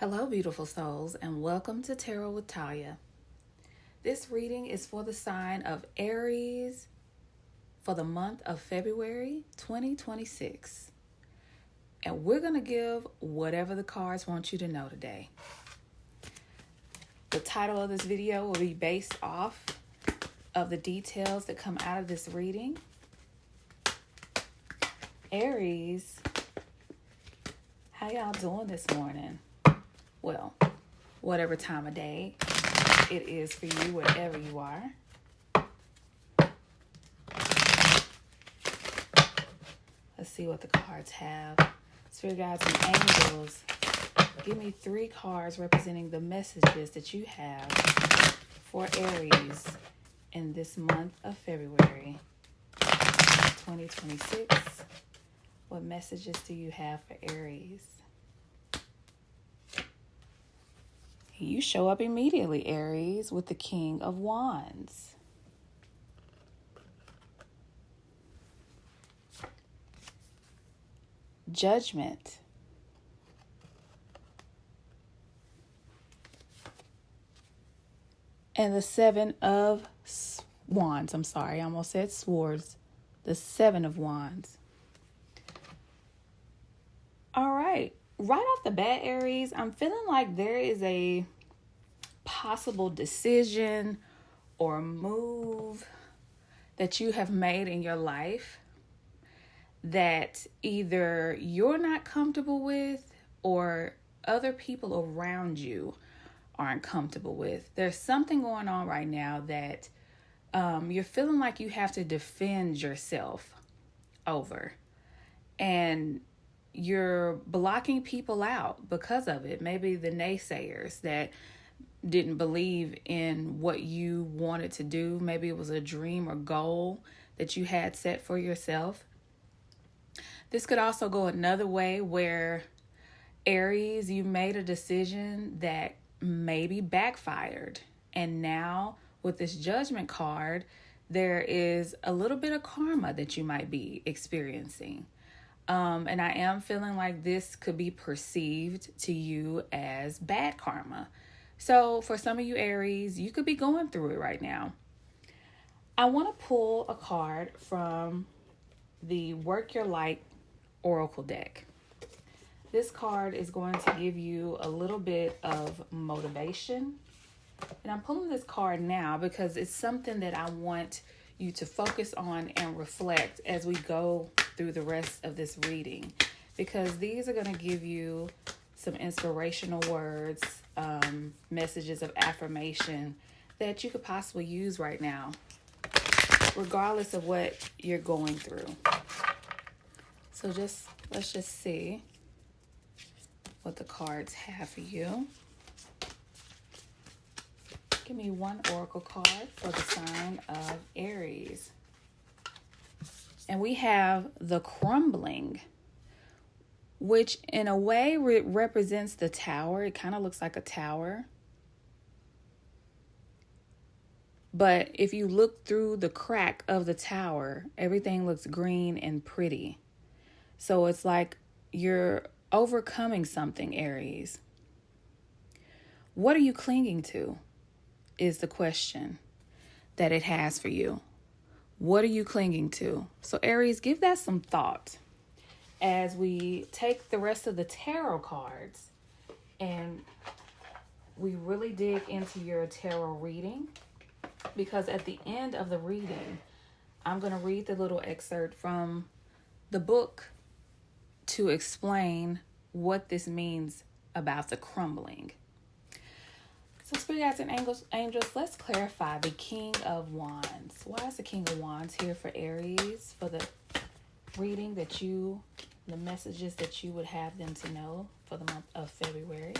Hello, beautiful souls, and welcome to Tarot with Talia. This reading is for the sign of Aries for the month of February 2026. And we're going to give whatever the cards want you to know today. The title of this video will be based off of the details that come out of this reading. Aries, how y'all doing this morning? Well, whatever time of day it is for you, wherever you are. Let's see what the cards have. Spirit guides and angels, give me 3 cards representing the messages that you have for Aries in this month of February 2026. What messages do you have for Aries? You show up immediately, Aries, with the King of Wands. Judgment. And the 7 of Wands. I'm sorry, I almost said swords. The 7 of Wands. All right. Right off the bat, Aries, I'm feeling like there is a possible decision or move that you have made in your life that either you're not comfortable with or other people around you aren't comfortable with. There's something going on right now that you're feeling like you have to defend yourself over. And you're blocking people out because of it. Maybe the naysayers that didn't believe in what you wanted to do. Maybe it was a dream or goal that you had set for yourself. This could also go another way where, Aries, you made a decision that maybe backfired. And now with this Judgment card, there is a little bit of karma that you might be experiencing. And I am feeling like this could be perceived to you as bad karma. So for some of you Aries, you could be going through it right now. I want to pull a card from the Work Your Light Oracle deck. This card is going to give you a little bit of motivation. And I'm pulling this card now because it's something that I want you to focus on and reflect as we go through the rest of this reading, because these are going to give you some inspirational words, messages of affirmation that you could possibly use right now, regardless of what you're going through. So let's just see what the cards have for you. Give me one oracle card for the sign of Aries. And we have the Crumbling, which in a way represents the tower. It kind of looks like a tower. But if you look through the crack of the tower, everything looks green and pretty. So it's like you're overcoming something, Aries. What are you clinging to is the question that it has for you. What are you clinging to? So Aries, give that some thought as we take the rest of the tarot cards and we really dig into your tarot reading, because at the end of the reading, I'm going to read the little excerpt from the book to explain what this means about the crumbling. So Spirit guides and angels, let's clarify the King of Wands. Why is the King of Wands here for Aries, for the reading that the messages that you would have them to know for the month of February?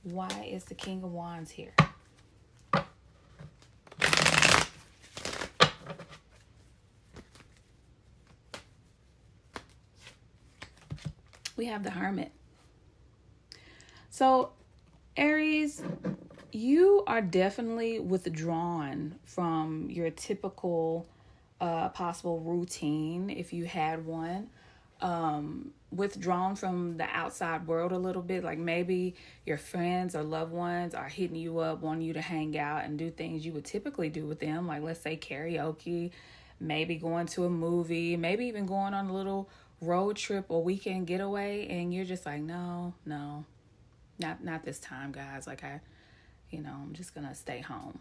Why is the King of Wands here? We have the Hermit. So Aries, you are definitely withdrawn from your typical possible routine, if you had one. withdrawn from the outside world a little bit. Like maybe your friends or loved ones are hitting you up, wanting you to hang out and do things you would typically do with them. Like let's say karaoke, maybe going to a movie, maybe even going on a little road trip or weekend getaway. And you're just like, no, not this time, guys. Like I'm just going to stay home.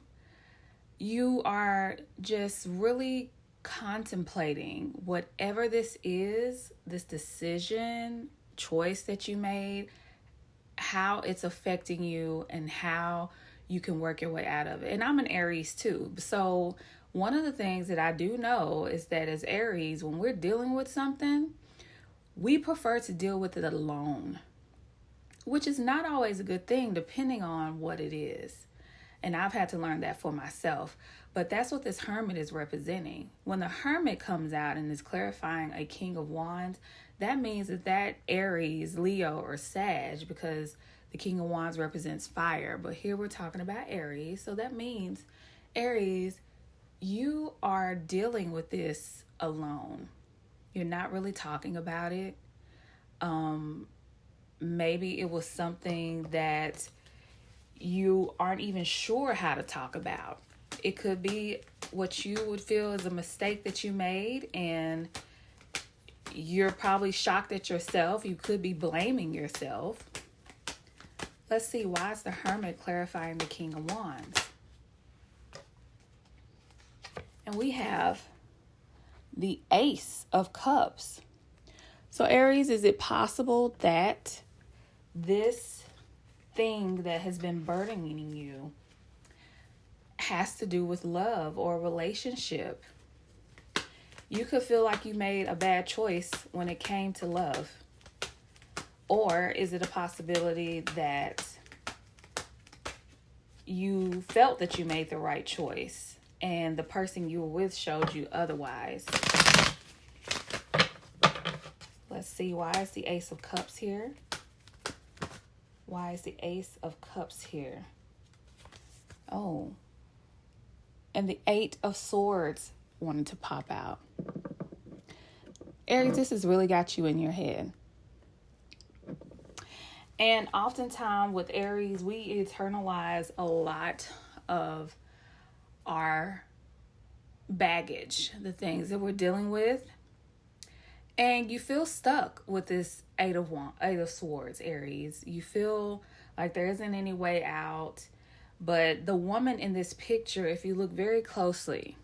You are just really contemplating whatever this is, this decision, choice that you made, how it's affecting you and how you can work your way out of it. And I'm an Aries too. So one of the things that I do know is that as Aries, when we're dealing with something, we prefer to deal with it alone, which is not always a good thing depending on what it is. And I've had to learn that for myself. But that's what this Hermit is representing. When the Hermit comes out and is clarifying a King of Wands, that means that Aries, Leo, or Sag, because the King of Wands represents fire. But here we're talking about Aries. So that means, Aries, you are dealing with this alone. You're not really talking about it. Maybe it was something that you aren't even sure how to talk about. It could be what you would feel is a mistake that you made, and you're probably shocked at yourself. You could be blaming yourself. Let's see, why is the Hermit clarifying the King of Wands? And we have the Ace of Cups. So Aries, is it possible that this thing that has been burdening you has to do with love or relationship? You could feel like you made a bad choice when it came to love. Or is it a possibility that you felt that you made the right choice and the person you were with showed you otherwise? Let's see, why is the Ace of Cups here? Why is the Ace of Cups here? Oh, and the Eight of Swords wanted to pop out. Aries, this has really got you in your head. And oftentimes with Aries, we internalize a lot of our baggage, the things that we're dealing with. And you feel stuck with this Eight of Swords, Aries. You feel like there isn't any way out. But the woman in this picture, if you look very closely,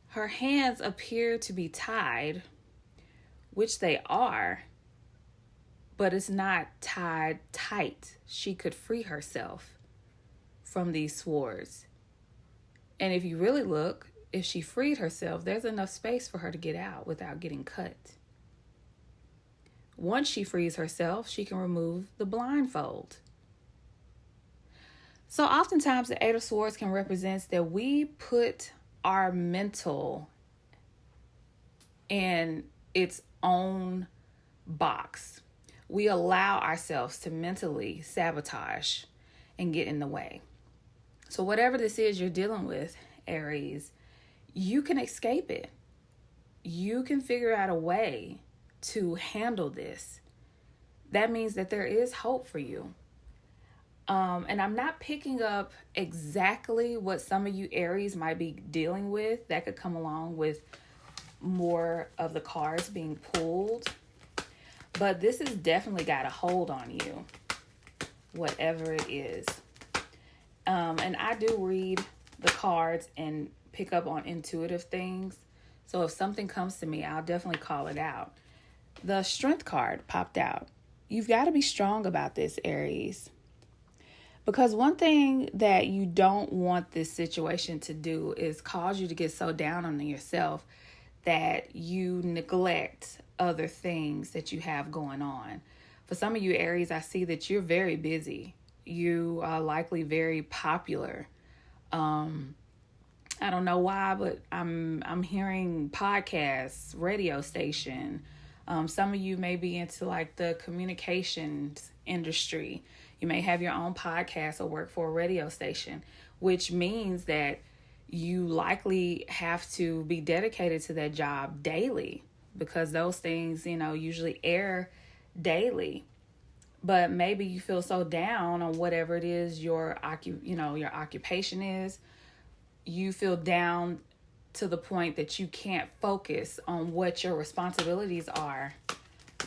her hands appear to be tied, which they are, but it's not tied tight. She could free herself from these swords. And if you really look, if she freed herself, there's enough space for her to get out without getting cut. Once she frees herself, she can remove the blindfold. So oftentimes the Eight of Swords can represent that we put our mental in its own box. We allow ourselves to mentally sabotage and get in the way. So whatever this is you're dealing with, Aries, you can escape it. You can figure out a way to handle this. That means that there is hope for you. And I'm not picking up exactly what some of you Aries might be dealing with. That could come along with more of the cards being pulled. But this has definitely got a hold on you, whatever it is. And I do read the cards and pick up on intuitive things. So if something comes to me, I'll definitely call it out. The Strength card popped out. You've got to be strong about this, Aries. Because one thing that you don't want this situation to do is cause you to get so down on yourself that you neglect other things that you have going on. For some of you Aries, I see that you're very busy. You are likely very popular. I don't know why, but I'm hearing podcasts, radio station. Some of you may be into like the communications industry. You may have your own podcast or work for a radio station, which means that you likely have to be dedicated to that job daily. because those things, usually air daily. But maybe you feel so down on whatever it is your occupation is. You feel down to the point that you can't focus on what your responsibilities are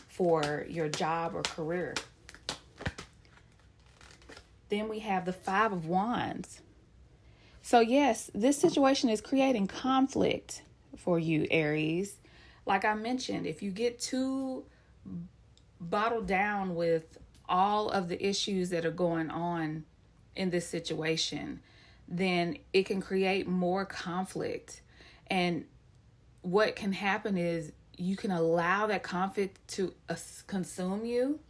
for your job or career. Then we have the Five of Wands. So yes, this situation is creating conflict for you, Aries. Like I mentioned, if you get too bottled down with all of the issues that are going on in this situation, then it can create more conflict. And what can happen is you can allow that conflict to consume you.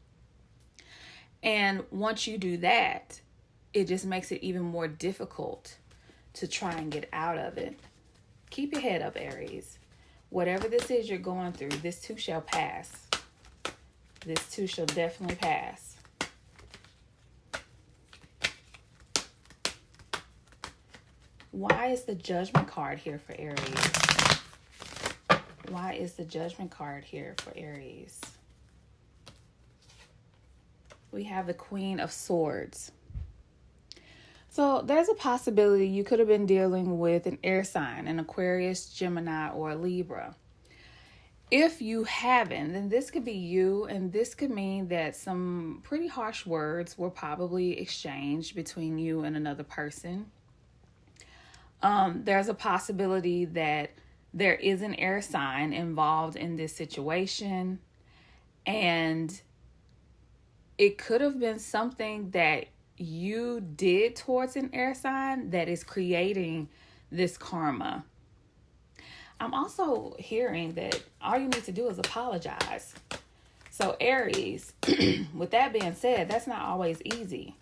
And once you do that, it just makes it even more difficult to try and get out of it. Keep your head up, Aries. Whatever this is you're going through, this too shall pass. This too shall definitely pass. Why is the Judgment card here for Aries? Why is the Judgment card here for Aries? We have the Queen of Swords. So there's a possibility you could have been dealing with an air sign, an Aquarius, Gemini, or a Libra. If you haven't, then this could be you, and this could mean that some pretty harsh words were probably exchanged between you and another person. There's a possibility that there is an air sign involved in this situation, and it could have been something that you did towards an air sign that is creating this karma. I'm also hearing that all you need to do is apologize. So Aries, with that being said, that's not always easy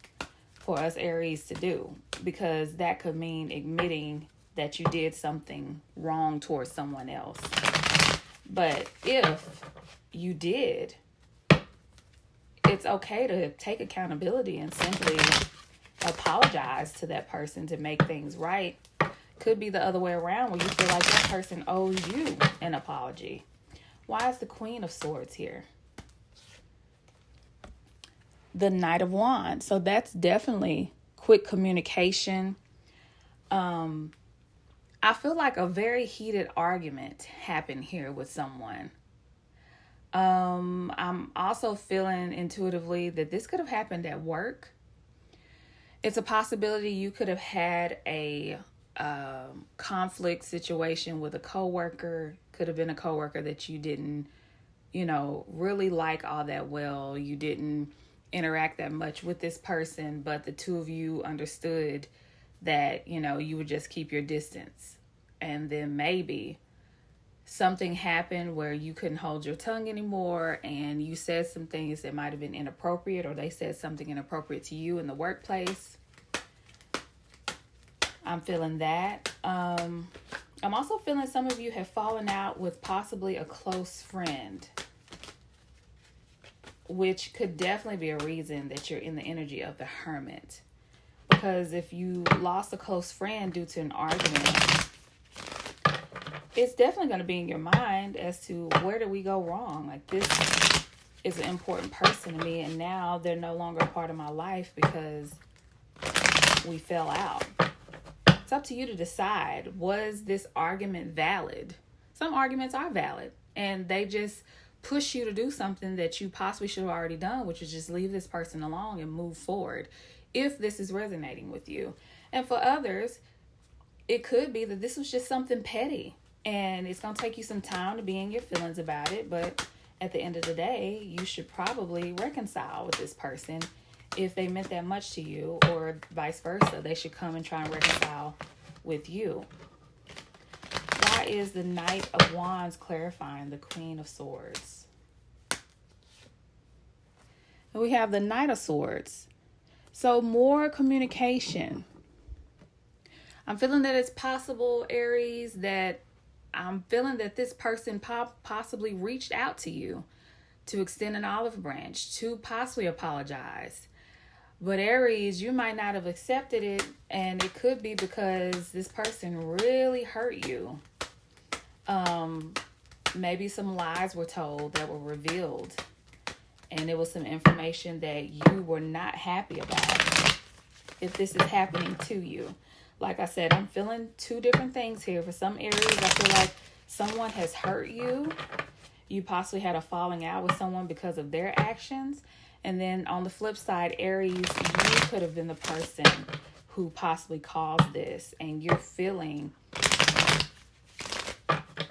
for us Aries to do, because that could mean admitting that you did something wrong towards someone else. But if you did, it's okay to take accountability and simply apologize to that person to make things right. Could be the other way around, where you feel like that person owes you an apology. Why is the Queen of Swords here? The Knight of Wands. So that's definitely quick communication. I feel like a very heated argument happened here with someone. I'm also feeling intuitively that this could have happened at work. It's a possibility you could have had a conflict situation with a coworker. Could have been a coworker that you didn't, really like all that well. You didn't interact that much with this person, but the two of you understood that, you would just keep your distance. And then maybe something happened where you couldn't hold your tongue anymore, and you said some things that might have been inappropriate, or they said something inappropriate to you in the workplace. I'm feeling that. I'm also feeling some of you have fallen out with possibly a close friend, which could definitely be a reason that you're in the energy of the Hermit. Because if you lost a close friend due to an argument, it's definitely going to be in your mind as to where did we go wrong? Like, this is an important person to me, and now they're no longer a part of my life because we fell out. It's up to you to decide, was this argument valid? Some arguments are valid, and they just push you to do something that you possibly should have already done, which is just leave this person alone and move forward, if this is resonating with you. And for others, it could be that this was just something petty, and it's going to take you some time to be in your feelings about it. But at the end of the day, you should probably reconcile with this person if they meant that much to you, or vice versa. They should come and try and reconcile with you. Why is the Knight of Wands clarifying the Queen of Swords? And we have the Knight of Swords. So more communication. I'm feeling that it's possible, Aries, that I'm feeling that this person possibly reached out to you to extend an olive branch, to possibly apologize. But Aries, you might not have accepted it, and it could be because this person really hurt you. Maybe some lies were told that were revealed, and it was some information that you were not happy about. If this is happening to you, like I said, I'm feeling two different things here. For some Aries, I feel like someone has hurt you. You possibly had a falling out with someone because of their actions. And then on the flip side, Aries, you could have been the person who possibly caused this, and you're feeling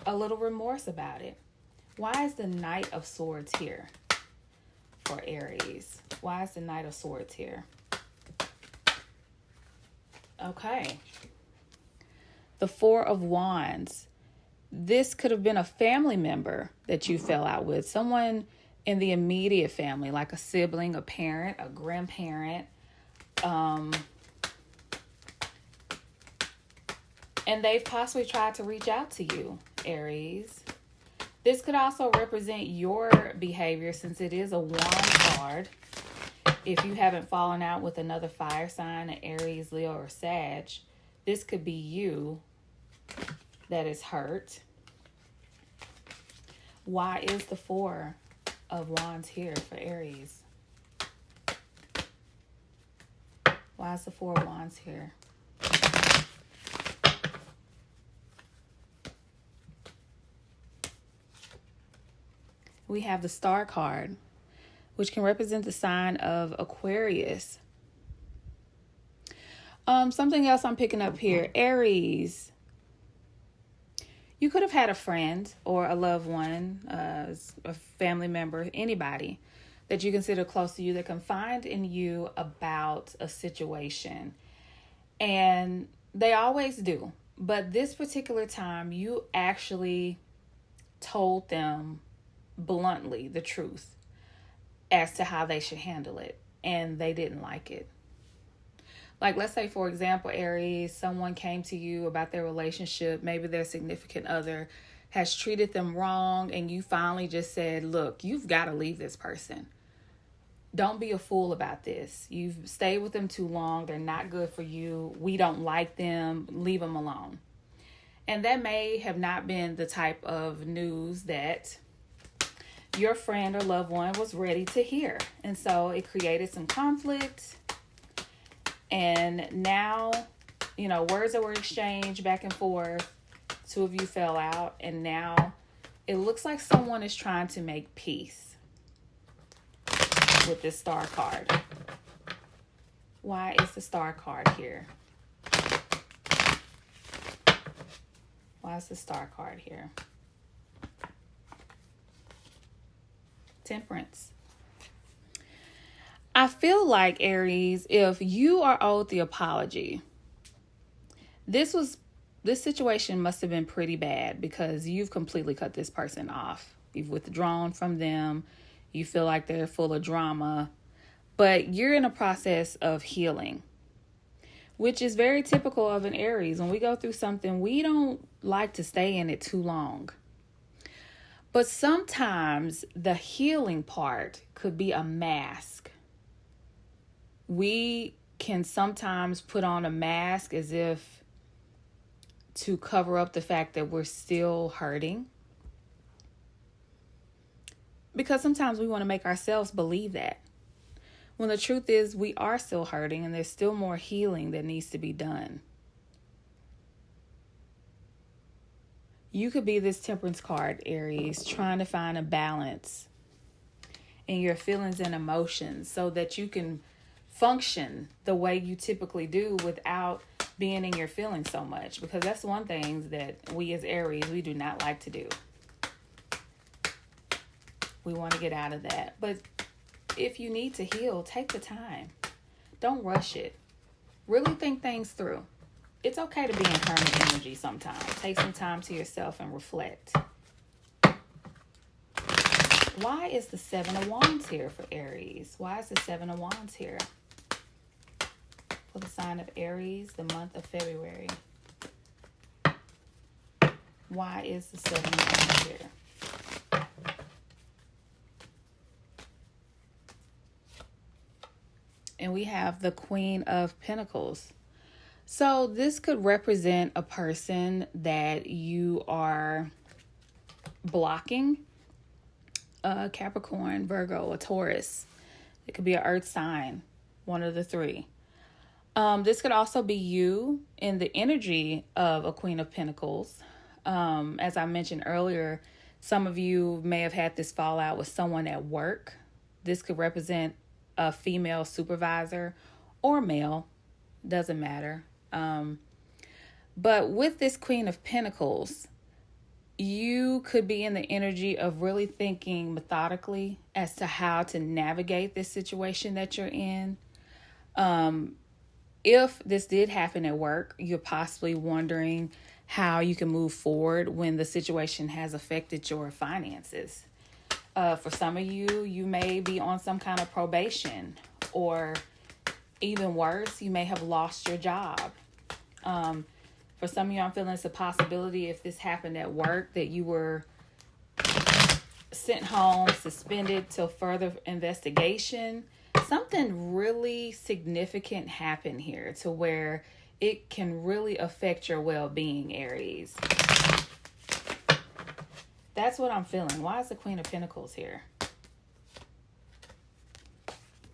a little remorse about it. Why is the Knight of Swords here for Aries? Why is the Knight of Swords here? Okay. The Four of Wands. This could have been a family member that you fell out with. Someone in the immediate family, like a sibling, a parent, a grandparent. And they've possibly tried to reach out to you, Aries. This could also represent your behavior, since it is a wand card. If you haven't fallen out with another fire sign, an Aries, Leo, or Sag, this could be you that is hurt. Why is the Four of Wands here for Aries? Why is the Four of Wands here? We have the Star card, which can represent the sign of Aquarius. Something else I'm picking up here, Aries. You could have had a friend or a loved one, a family member, anybody that you consider close to you that confide in you about a situation. And they always do. But this particular time, you actually told them bluntly the truth as to how they should handle it, and they didn't like it. Like, let's say, for example, Aries, someone came to you about their relationship. Maybe their significant other has treated them wrong, and you finally just said, look, you've got to leave this person. Don't be a fool about this. You've stayed with them too long. They're not good for you. We don't like them. Leave them alone. And that may have not been the type of news that your friend or loved one was ready to hear. And so it created some conflict. And now, words that were exchanged back and forth, two of you fell out. And now it looks like someone is trying to make peace with this Star card. Why is the Star card here? Why is the Star card here? Temperance. I feel like, Aries, if you are owed the apology, this situation must have been pretty bad, because you've completely cut this person off. You've withdrawn from them. You feel like they're full of drama, but you're in a process of healing, which is very typical of an Aries. When we go through something, we don't like to stay in it too long. But sometimes the healing part could be a mask. We can sometimes put on a mask as if to cover up the fact that we're still hurting. Because sometimes we want to make ourselves believe that, when the truth is we are still hurting and there's still more healing that needs to be done. You could be this Temperance card, Aries, trying to find a balance in your feelings and emotions so that you can function the way you typically do without being in your feelings so much. Because that's one thing that we as Aries, we do not like to do. We want to get out of that. But if you need to heal, take the time. Don't rush it. Really think things through. It's okay to be in hermit energy sometimes. Take some time to yourself and reflect. Why is the Seven of Wands here for Aries? Why is the Seven of Wands here for the sign of Aries, the month of February? Why is the Seven of Wands here? And we have the Queen of Pentacles. So this could represent a person that you are blocking. Capricorn, Virgo, or Taurus. It could be an earth sign, one of the three. This could also be you in the energy of a Queen of Pentacles. As I mentioned earlier, some of you may have had this fallout with someone at work. This could represent a female supervisor or male, doesn't matter. But with this Queen of Pentacles, you could be in the energy of really thinking methodically as to how to navigate this situation that you're in. If this did happen at work, you're possibly wondering how you can move forward when the situation has affected your finances. For some of you, you may be on some kind of probation, or even worse, you may have lost your job. For some of you, I'm feeling it's a possibility if this happened at work that you were sent home, suspended till further investigation. Something really significant happened here to where it can really affect your well-being, Aries. That's what I'm feeling. Why is the Queen of Pentacles here?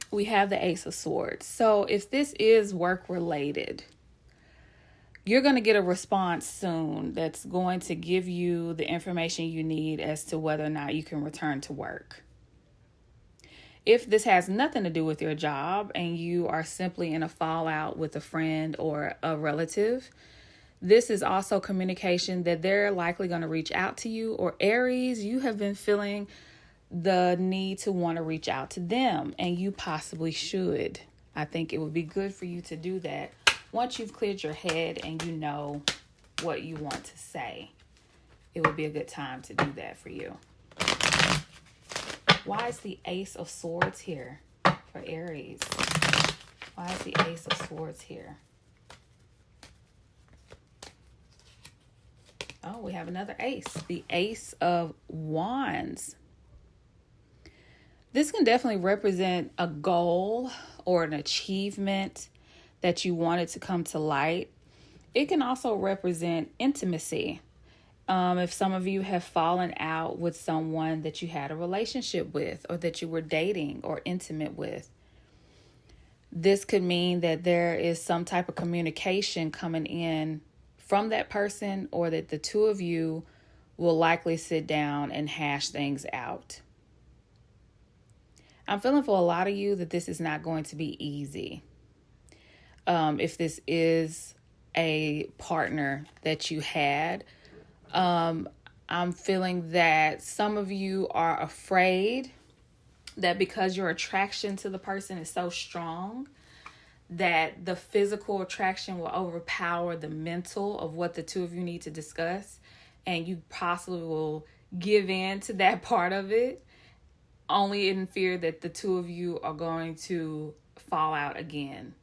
We have the Ace of Swords. So if this is work-related, you're going to get a response soon that's going to give you the information you need as to whether or not you can return to work. If this has nothing to do with your job and you are simply in a fallout with a friend or a relative, this is also communication that they're likely going to reach out to you. Or Aries, you have been feeling the need to want to reach out to them, and you possibly should. I think it would be good for you to do that once you've cleared your head and you know what you want to say. It would be a good time to do that for you. Why is the Ace of Swords here for Aries? Why is the Ace of Swords here? Oh, we have another ace. The Ace of Wands. This can definitely represent a goal or an achievement that you wanted to come to light. It can also represent intimacy. If some of you have fallen out with someone that you had a relationship with, or that you were dating or intimate with, this could mean that there is some type of communication coming in from that person, or that the two of you will likely sit down and hash things out. I'm feeling for a lot of you that this is not going to be easy. If this is a partner that you had, I'm feeling that some of you are afraid that because your attraction to the person is so strong, that the physical attraction will overpower the mental of what the two of you need to discuss, and you possibly will give in to that part of it, only in fear that the two of you are going to fall out again.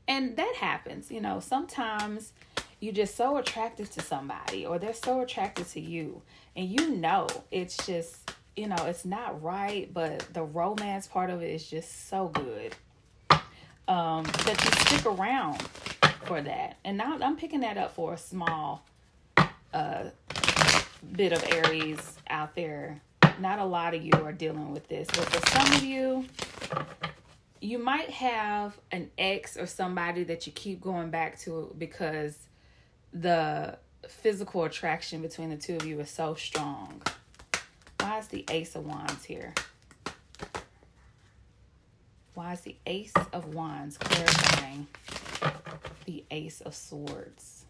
And that happens, you know, sometimes you're just so attracted to somebody, or they're so attracted to you, and you know, it's just, you know, it's not right, but the romance part of it is just so good, that you stick around for that. And now I'm picking that up for a small bit of Aries out there. Not a lot of you are dealing with this, but for some of you, you might have an ex or somebody that you keep going back to because the physical attraction between the two of you is so strong. Why is the Ace of Wands here? Why is the Ace of Wands clarifying the Ace of Swords?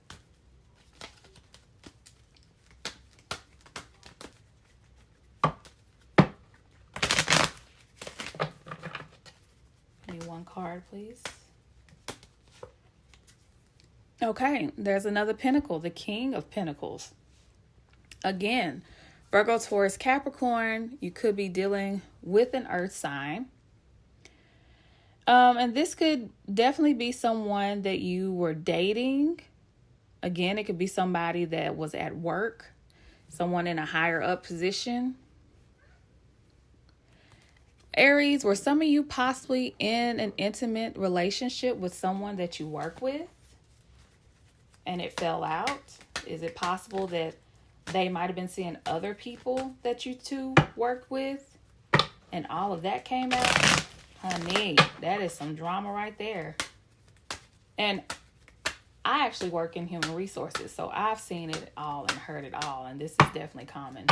Give me one card, please. Okay, there's another pentacle, the King of Pentacles. Again, Virgo, Taurus, Capricorn, you could be dealing with an earth sign. And this could definitely be someone that you were dating. Again, it could be somebody that was at work, someone in a higher up position. Aries, were some of you possibly in an intimate relationship with someone that you work with and it fell out? Is it possible that They might have been seeing other people that you two work with, and all of that came out. Honey, that is some drama right there. And I actually work in human resources, so I've seen it all and heard it all, and this is definitely common.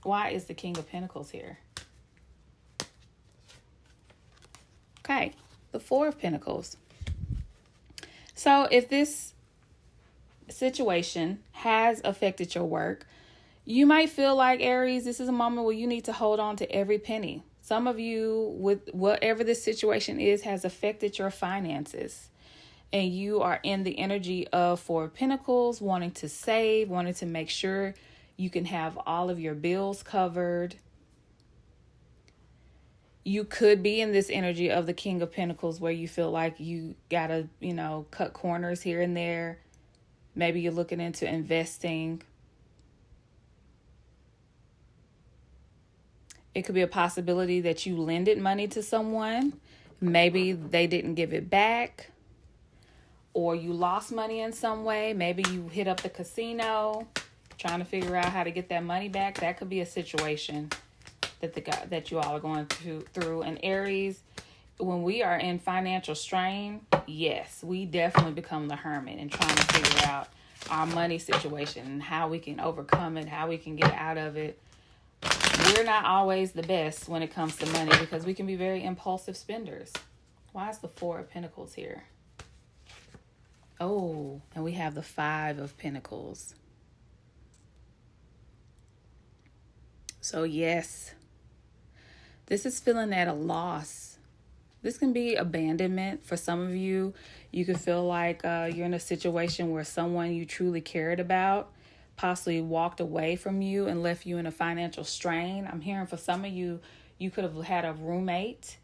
Why is the King of Pentacles here? Okay, the Four of Pentacles. So if this situation has affected your work, you might feel like, Aries, this is a moment where you need to hold on to every penny. Some of you, with whatever this situation is, has affected your finances. And you are in the energy of Four of Pentacles, wanting to save, wanting to make sure you can have all of your bills covered. You could be in this energy of the King of Pentacles where you feel like you gotta, cut corners here and there. Maybe you're looking into investing. It could be a possibility that you lended money to someone. Maybe they didn't give it back. Or you lost money in some way. Maybe you hit up the casino trying to figure out how to get that money back. That could be a situation that you all are going through. And Aries, when we are in financial strain, yes, we definitely become the hermit and trying to figure out our money situation and how we can overcome it, how we can get out of it. We're not always the best when it comes to money because we can be very impulsive spenders. Why is the Four of Pentacles here? Oh, and we have the Five of Pentacles. So yes, this is feeling at a loss. This can be abandonment for some of you. You could feel like you're in a situation where someone you truly cared about possibly walked away from you and left you in a financial strain. I'm hearing for some of you, you could have had a roommate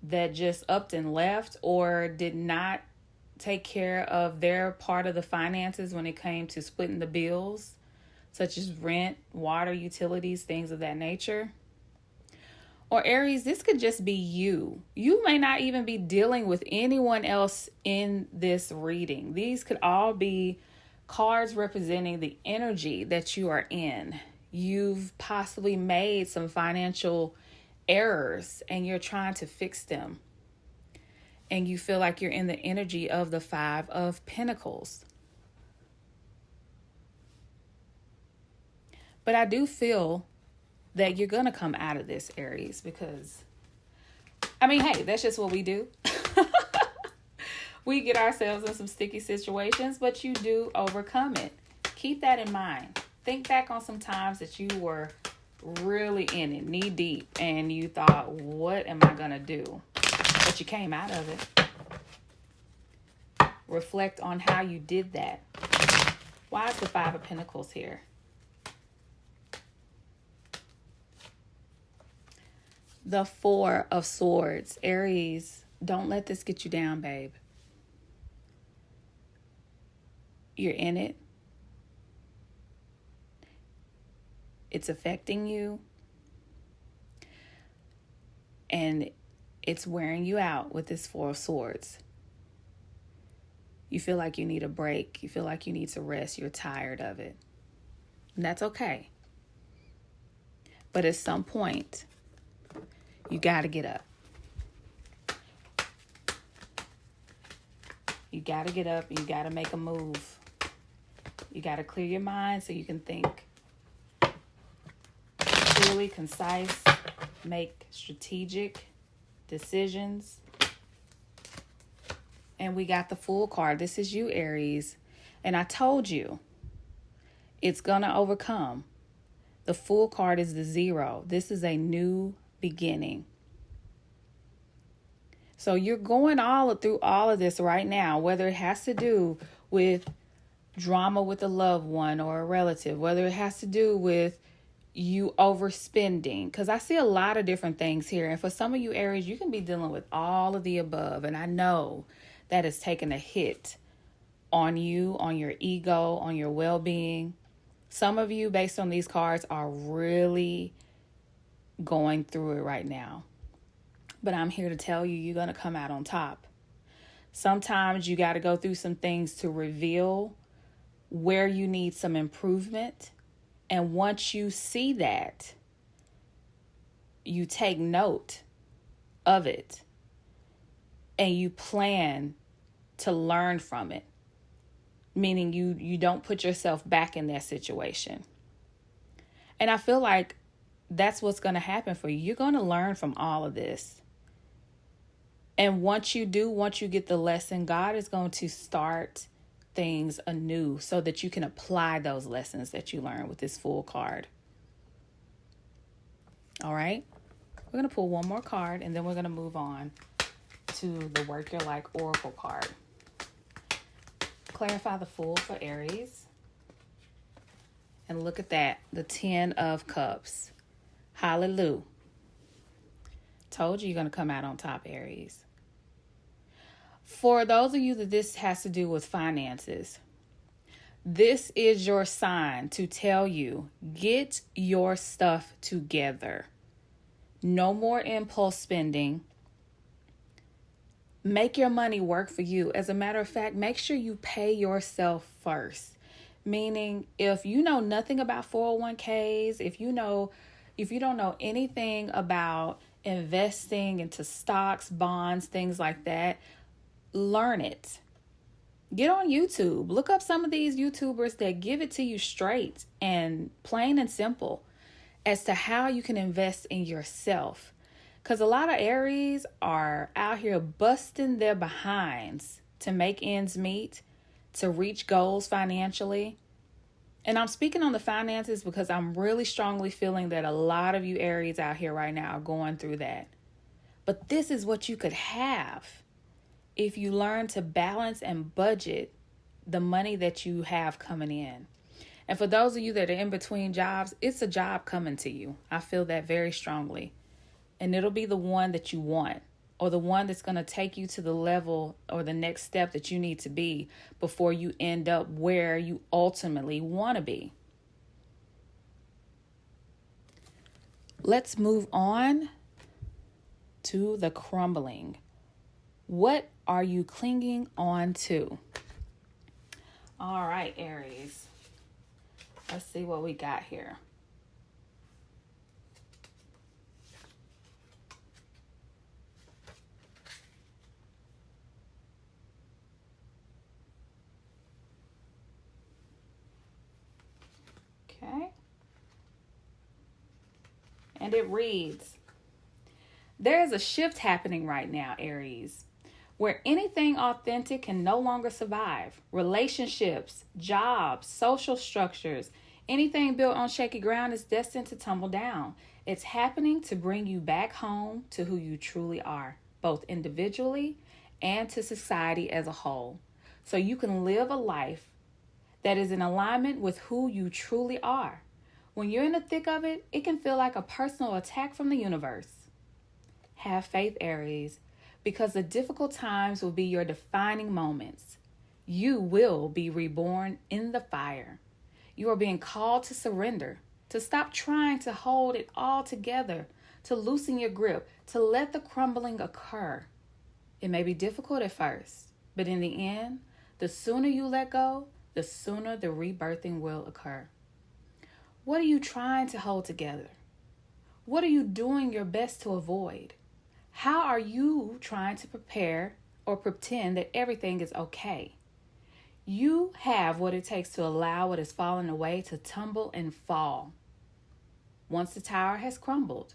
that just upped and left or did not take care of their part of the finances when it came to splitting the bills, such as rent, water, utilities, things of that nature. Or Aries, this could just be you. You may not even be dealing with anyone else in this reading. These could all be cards representing the energy that you are in. You've possibly made some financial errors and you're trying to fix them. And you feel like you're in the energy of the Five of Pentacles. But I do feel that you're going to come out of this, Aries, because, hey, that's just what we do. We get ourselves in some sticky situations, but you do overcome it. Keep that in mind. Think back on some times that you were really in it, knee deep, and you thought, what am I going to do? But you came out of it. Reflect on how you did that. Why is the Five of Pentacles here? The Four of Swords. Aries, don't let this get you down, babe. You're in it. It's affecting you. And it's wearing you out with this Four of Swords. You feel like you need a break. You feel like you need to rest. You're tired of it. And that's okay. But at some point, you got to get up. You got to get up. You got to make a move. You got to clear your mind so you can think clearly, concise, make strategic decisions. And we got the Fool card. This is you, Aries. And I told you, it's going to overcome. The Fool card is the 0. This is a new beginning. So you're going through all of this right now, whether it has to do with drama with a loved one or a relative, whether it has to do with you overspending, because I see a lot of different things here. And for some of you, Aries, you can be dealing with all of the above. And I know that is taking a hit on you, on your ego, on your well-being. Some of you, based on these cards, are really going through it right now. But I'm here to tell you, you're going to come out on top. Sometimes you got to go through some things to reveal where you need some improvement. And once you see that, you take note of it and you plan to learn from it. Meaning you don't put yourself back in that situation. And I feel like that's what's going to happen for you. You're going to learn from all of this. And once you get the lesson, God is going to start things anew so that you can apply those lessons that you learned with this Fool card. All right. We're going to pull one more card and then we're going to move on to the Work Your Like Oracle card. Clarify the Fool for Aries. And look at that, the 10 of Cups. Hallelujah. Told you you're going to come out on top, Aries. For those of you that this has to do with finances, this is your sign to tell you, get your stuff together. No more impulse spending. Make your money work for you. As a matter of fact, make sure you pay yourself first. Meaning, if you know nothing about 401ks, if you don't know anything about investing into stocks, bonds, things like that, learn it. Get on YouTube. Look up some of these YouTubers that give it to you straight and plain and simple as to how you can invest in yourself. Because a lot of Aries are out here busting their behinds to make ends meet, to reach goals financially. And I'm speaking on the finances because I'm really strongly feeling that a lot of you Aries out here right now are going through that. But this is what you could have if you learn to balance and budget the money that you have coming in. And for those of you that are in between jobs, it's a job coming to you. I feel that very strongly. And it'll be the one that you want, or the one that's going to take you to the level or the next step that you need to be before you end up where you ultimately want to be. Let's move on to the crumbling. What are you clinging on to? All right, Aries. Let's see what we got here. Okay. And it reads, there is a shift happening right now, Aries, where anything authentic can no longer survive. Relationships, jobs, social structures, anything built on shaky ground is destined to tumble down. It's happening to bring you back home to who you truly are, both individually and to society as a whole. So you can live a life that is in alignment with who you truly are. When you're in the thick of it, it can feel like a personal attack from the universe. Have faith, Aries, because the difficult times will be your defining moments. You will be reborn in the fire. You are being called to surrender, to stop trying to hold it all together, to loosen your grip, to let the crumbling occur. It may be difficult at first, but in the end, the sooner you let go, the sooner the rebirthing will occur. What are you trying to hold together? What are you doing your best to avoid? How are you trying to prepare or pretend that everything is okay? You have what it takes to allow what has fallen away to tumble and fall. Once the tower has crumbled,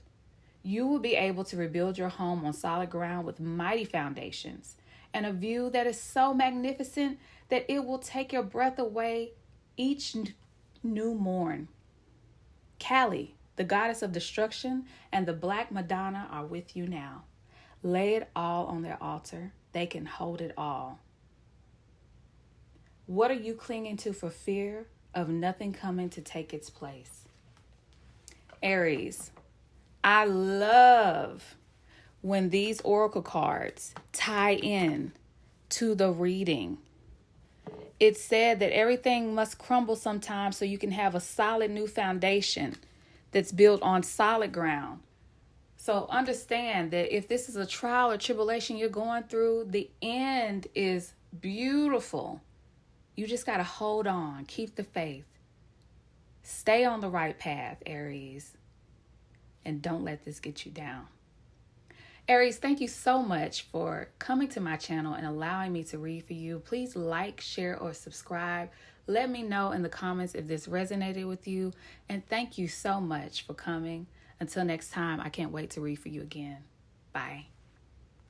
you will be able to rebuild your home on solid ground with mighty foundations and a view that is so magnificent that it will take your breath away each new morn. Kali, the goddess of destruction, and the Black Madonna are with you now. Lay it all on their altar. They can hold it all. What are you clinging to for fear of nothing coming to take its place? Aries, I love when these oracle cards tie in to the reading. It's said that everything must crumble sometimes so you can have a solid new foundation that's built on solid ground. So understand that if this is a trial or tribulation you're going through, the end is beautiful. You just got to hold on, keep the faith, stay on the right path, Aries, and don't let this get you down. Aries, thank you so much for coming to my channel and allowing me to read for you. Please like, share, or subscribe. Let me know in the comments if this resonated with you. And thank you so much for coming. Until next time, I can't wait to read for you again. Bye.